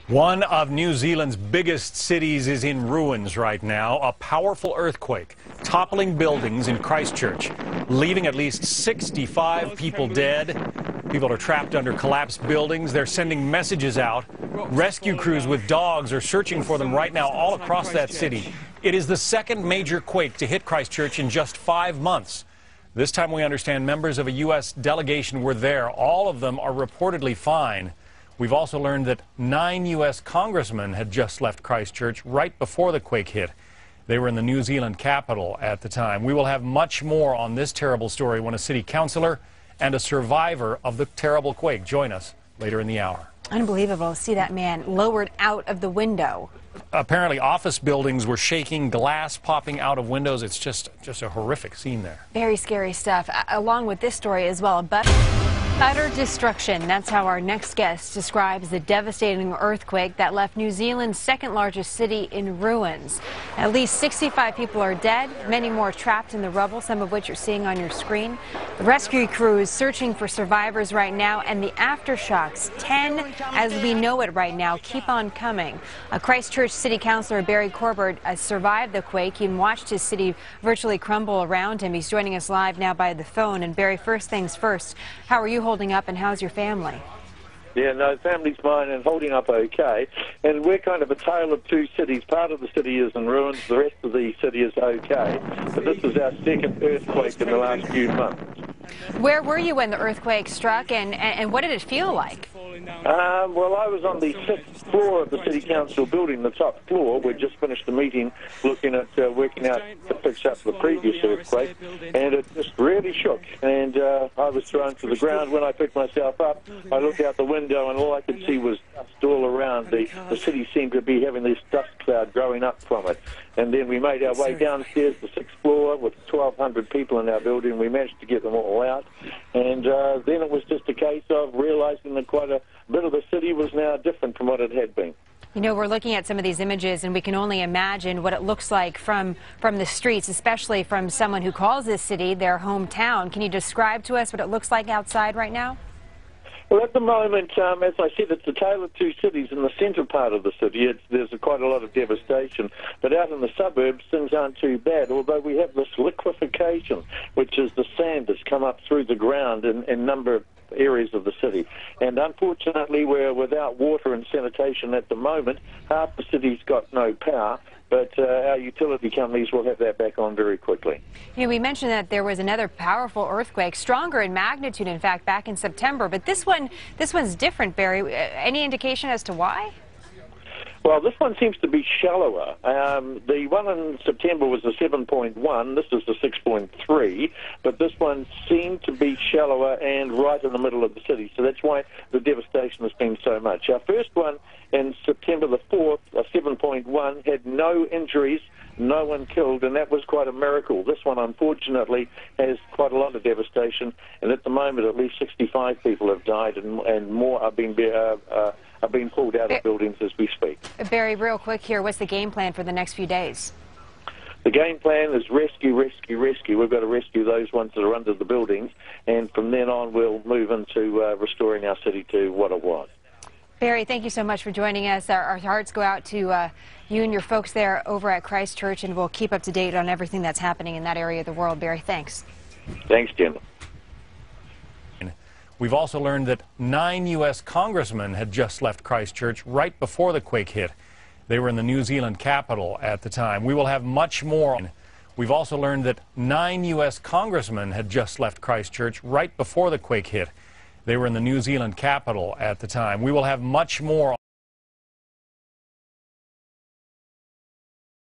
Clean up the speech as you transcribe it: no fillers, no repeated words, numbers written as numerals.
One of New Zealand's biggest cities is in ruins right now. A powerful earthquake toppling buildings in Christchurch, leaving at least 65 people dead. People are trapped under collapsed buildings. They're sending messages out. Rescue crews with dogs are searching for them right now all across that city. It is the second major quake to hit Christchurch in just 5 months. This time we understand members of a U.S. delegation were there. All of them are reportedly fine. We've also learned that 9 U.S. congressmen had just left Christchurch right before the quake hit. They were in the New Zealand capital at the time. We will have much more on this terrible story when a city councillor and a survivor of the terrible quake join us later in the hour. Unbelievable to see that man lowered out of the window. Apparently office buildings were shaking, glass popping out of windows. It's just a horrific scene there. Very scary stuff, along with this story as well. But utter destruction. That's how our next guest describes the devastating earthquake that left New Zealand's second largest city in ruins. At least 65 people are dead, many more trapped in the rubble, some of which you're seeing on your screen. The rescue crew is searching for survivors right now, and the aftershocks, 10 as we know it right now, keep on coming. Christchurch City Councillor Barry Corp survived the quake. He watched his city virtually crumble around him. He's joining us live now by the phone. And Barry, first things first, how are you holding up and how's your family? Yeah, no, family's fine and holding up okay. And we're kind of a tale of two cities. Part of the city is in ruins, the rest of the city is okay. But this is our second earthquake in the last few months. Where were you when the earthquake struck, and what did it feel like? Well, I was on the 6th floor of the City Council building, the top floor. We'd just finished the meeting looking at working out to fix up the previous earthquake, and it just really shook. And I was thrown to the ground. When I picked myself up, I looked out the window, and all I could see was dust all around. The city seemed to be having this dust cloud growing up from it. And then we made our way downstairs to the 6th floor with 1,200 people in our building. We managed to get them all out. And then it was just a case of realizing that quite a bit of the city was now different from what it had been. You know, we're looking at some of these images, and we can only imagine what it looks like from the streets, especially from someone who calls this city their hometown. Can you describe to us what it looks like outside right now? Well, at the moment, as I said, it's a tale of two cities. In the centre part of the city, there's quite a lot of devastation. But out in the suburbs, things aren't too bad, although we have this liquefaction, which is the sand that's come up through the ground in a number of areas of the city. And unfortunately, we're without water and sanitation at the moment. Half the city's got no power. But our utility companies will have that back on very quickly. You know, we mentioned that there was another powerful earthquake, stronger in magnitude, in fact, back in September. But this one's different, Barry. Any indication as to why? Well, this one seems to be shallower. The one in September was a 7.1. This is a 6.3. But this one seemed to be shallower and right in the middle of the city. So that's why the devastation has been so much. Our first one in September the 4th, a 7.1, had no injuries, no one killed, and that was quite a miracle. This one, unfortunately, has quite a lot of devastation. And at the moment, at least 65 people have died, and more are being pulled out of buildings as we speak. Barry, real quick here, what's the game plan for the next few days? The game plan is rescue, rescue, rescue. We've got to rescue those ones that are under the buildings, and from then on we'll move into restoring our city to what it was. Barry, thank you so much for joining us. Our hearts go out to you and your folks there over at Christchurch, and we'll keep up to date on everything that's happening in that area of the world. Barry, thanks. Thanks, Jim. We've also learned that 9 U.S. congressmen had just left Christchurch right before the quake hit. They were in the New Zealand capital at the time. We will have much more. We've also learned that 9 U.S. congressmen had just left Christchurch right before the quake hit. They were in the New Zealand capital at the time. We will have much more.